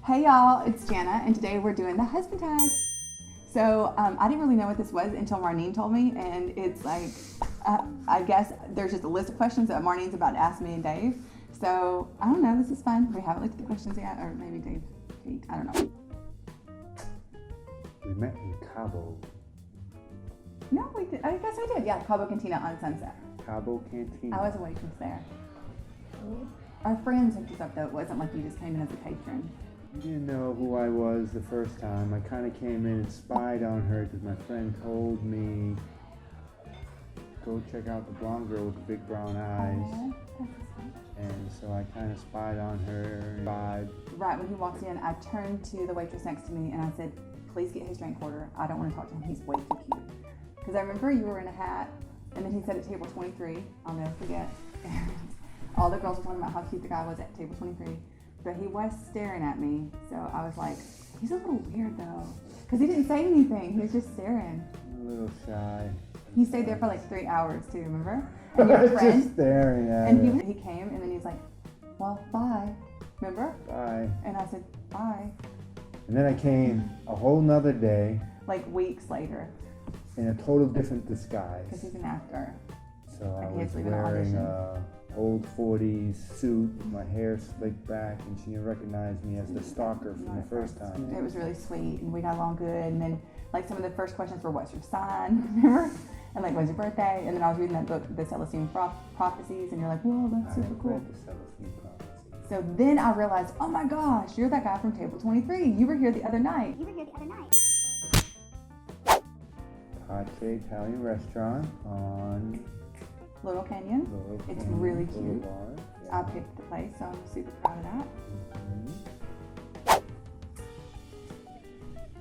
Hey y'all, it's Jana, and today we're doing the husband tag. So I didn't really know what this was until Marnine told me, and it's like, I guess there's just a list of questions that Marnine's about to ask me and Dave. So I don't know, this is fun. We haven't looked at the questions yet, or maybe Dave, I don't know. We met in Cabo. No, we did. I guess I did. Yeah, Cabo Cantina on Sunset. Cabo Cantina. I was a waitress there. Our friends hooked us up though. It wasn't like you just came in as a patron. You didn't know who I was the first time. I kind of came in and spied on her because my friend told me, go check out the blonde girl with the big brown eyes. And so I kind of spied on her. Right when he walked in, I turned to the waitress next to me and I said, please get his drink order. I don't want to talk to him. He's way too cute. Because I remember you were in a hat, and then he said at table 23, I'll never forget. And all the girls were talking about how cute the guy was at table 23. But he was staring at me, so I was like, he's a little weird though. Because he didn't say anything, he was just staring. A little shy. He stayed there for like 3 hours too, remember? And your friend, just staring at and him. he came, and then he's like, well, bye. Remember? Bye. And I said, bye. And then I came a whole nother day. Like weeks later. In a total different disguise. Because he's an actor. So I Like, was he's leaving an wearing audition. a old 40s suit, my hair slicked back, and she recognized me as the stalker from the first time. It was really sweet, and we got along good. And then, like, some of the first questions were, "What's your sign?" Remember? And like, "When's your birthday?" And then I was reading that book, The Celestine Prophecies, and you're like, "Whoa, that's super cool." Read the Celestine Prophecies. So then I realized, oh my gosh, you're that guy from table 23. You were here the other night. Pace Italian restaurant on Little Canyon. Little It's Canyon really cute. Boulevard. I picked the place, so I'm super proud of that.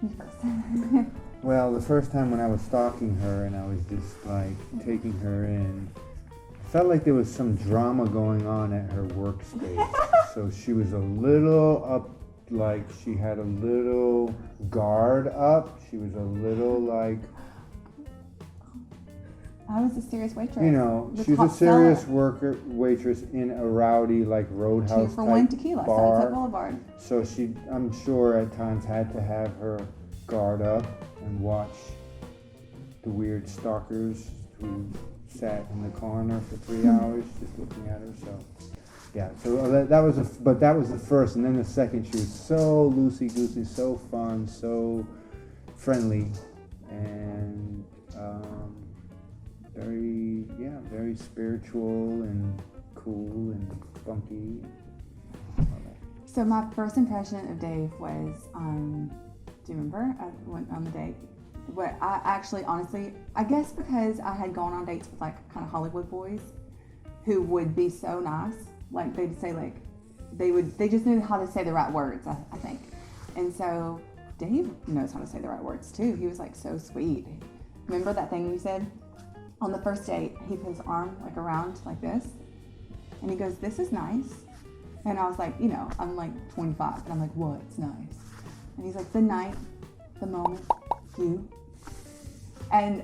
You first. Well, the first time when I was stalking her and I was just like taking her in, I felt like there was some drama going on at her workspace. So she was a little up, like she had a little guard up. She was a little like, I was a serious waitress. you know, The she's a top serious seller. waitress in a rowdy like 2 roadhouse for type $1 tequila, bar. Sunset Boulevard. So she, I'm sure at times had to have her guard up and watch the weird stalkers who sat in the corner for 3 hours just looking at her. So yeah, so that was the first, and then the second, she was so loosey-goosey, so fun, so friendly, and very spiritual and cool and funky. So my first impression of Dave was, do you remember? I went on the date. But I actually, honestly, I guess because I had gone on dates with like kind of Hollywood boys who would be so nice. Like they'd say like, they just knew how to say the right words, I think. And so Dave knows how to say the right words too. He was like so sweet. Remember that thing you said? On the first date, he put his arm like around like this. And he goes, this is nice. And I was like, you know, I'm like 25, and I'm like, what's nice? And he's like, the night, the moment, you. And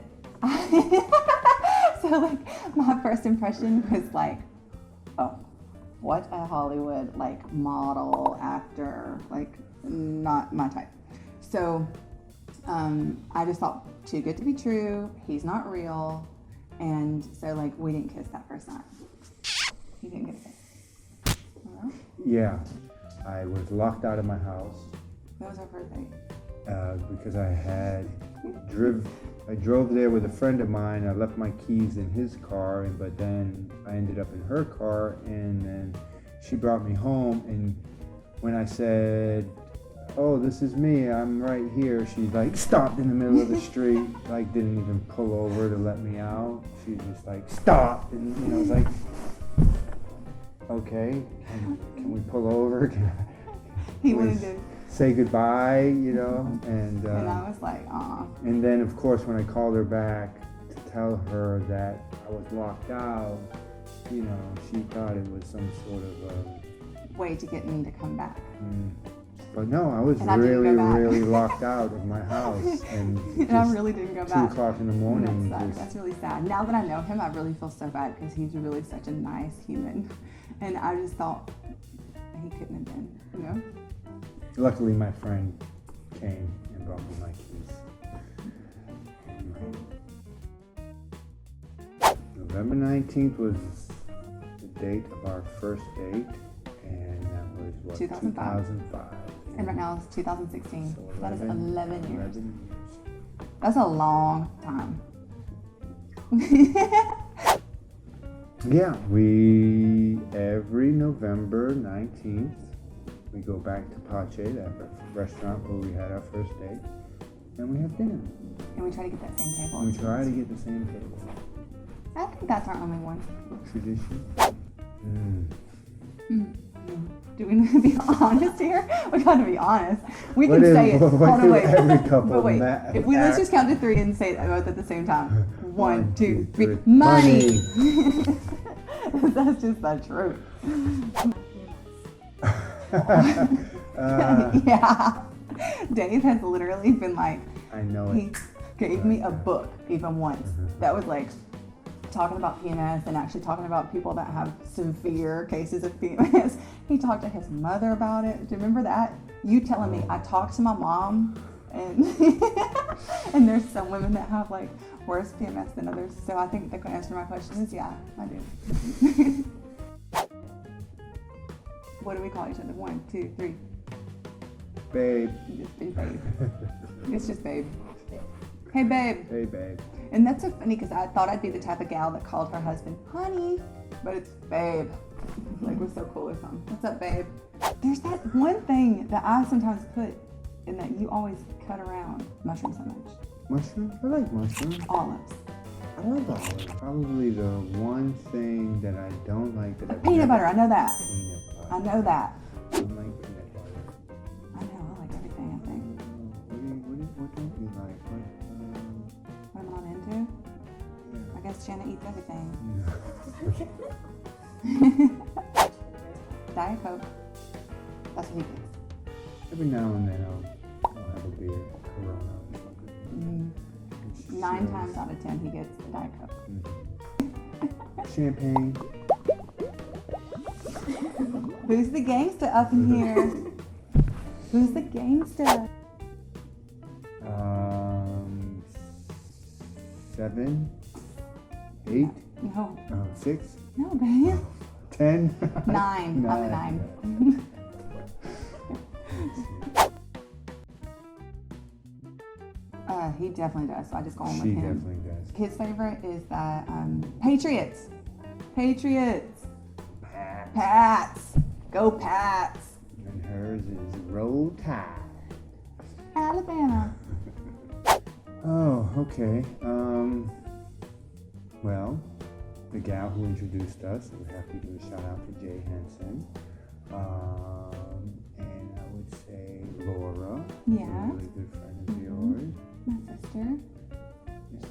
so like, my first impression was like, oh, what a Hollywood, like, model, actor, like, not my type. So I just thought, too good to be true, he's not real. And so like, we didn't kiss that first night. He didn't get a kiss. Yeah, I was locked out of my house. That was our first date. Because I drove there with a friend of mine. I left my keys in his car, but then I ended up in her car, and then she brought me home. And when I said, "Oh, this is me, I'm right here," she like stopped in the middle of the street, like didn't even pull over to let me out. She just like stopped, and you know, was like, "Okay, can we pull over? He wanted to. Say goodbye," you know, and I was like, aw. and then of course when I called her back to tell her that I was locked out, you know, she thought it was some sort of Way to get me to come back. But no, I was And I didn't really, go back. really locked out of my house, and And I really didn't go 2 back. o'clock in the morning. That sucks. That's really sad. Now that I know him, I really feel so bad because he's really such a nice human. And I just thought he couldn't have been, you know? Luckily, my friend came and brought me my keys. November 19th was the date of our first date, and that was what? 2005. And right now it's 2016. So That is 11 years. 11 That's a long time. Yeah, we every November 19th we go back to Pache, that restaurant where we had our first date, and we have dinner. And we try to get that same table. And we try to get the same table. I think that's our only one. Tradition. Do we need to be honest here? We gotta be honest. We What can if- say it. what Hold on, if wait. every couple But wait. met- If we let's just count to 3 and say it both at the same time. 1, 2, 3. 3. Money. That's just the truth. Yeah. Dave has literally been like, I know he it. gave me a book even once that was like talking about PMS and actually talking about people that have severe cases of PMS. He talked to his mother about it. Do you remember that? You telling me I talked to my mom and and there's some women that have like worse PMS than others. So I think the answer to my question is yeah, I do. What do we call each other? 1, 2, 3. Babe. Just be babe. It's just babe. Hey babe. Hey, babe. And that's so funny because I thought I'd be the type of gal that called her husband honey, but it's babe. Like we're so cool or something. What's up, babe? There's that one thing that I sometimes put in that you always cut around. Mushrooms so much. Mushrooms? I like mushrooms. Olives. I like olives. Probably the one thing that I don't like that I've Peanut never- butter, I know that. Peanut butter. I know that. I don't like peanut butter. I know, I like everything, I think. What don't you like? What am I not into? I guess Jenna eats everything. Diet Coke. That's what he gets. Every now and then I'll have a beer, Corona or something. 9 times out of 10 he gets the Diet Coke. Champagne. Who's the gangster up in here? Who's the gangster? 7, 8, No, 6, no, babe. 10. 9. I'm a 9. He definitely does. So I just go on with She him. definitely does. His favorite is that Patriots. Patriots. Pats. Go Pats. And hers is Roll Tide. Alabama. Oh, okay. Well, the gal who introduced us, we have to do a shout out to Jay Henson. And I would say Laura. Yeah. A really good friend of yours. My sister. Your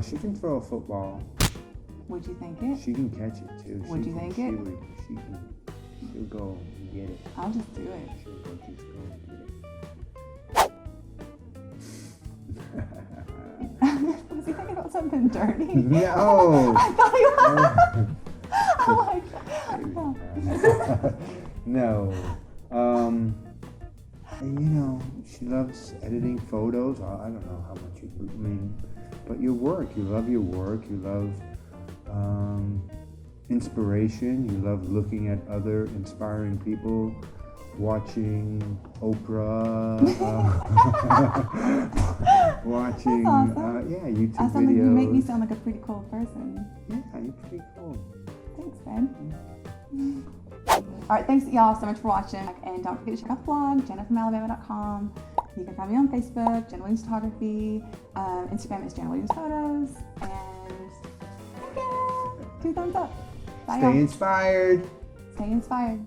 sister. She can throw a football. Would you think it? She can catch it too. Would you think it? She'll go and get it. I'll just do it. She'll go just go and get it. Was he thinking about something dirty? No. I thought he was. Oh my god. No. And, you know, she loves editing photos. I don't know how much but your work. You love your work. You love inspiration. You love looking at other inspiring people, watching Oprah, watching, That's awesome. YouTube I sound like videos. you make me sound like a pretty cool person. Yeah, you're pretty cool. Thanks, babe. All right, thanks y'all so much for watching. And don't forget to check out the blog, jennafromalabama.com. You can find me on Facebook, Jenna Williams Photography. Instagram is Jenna Williams Photos. And yeah, 2 thumbs up. Bye, Stay y'all. inspired. Stay inspired.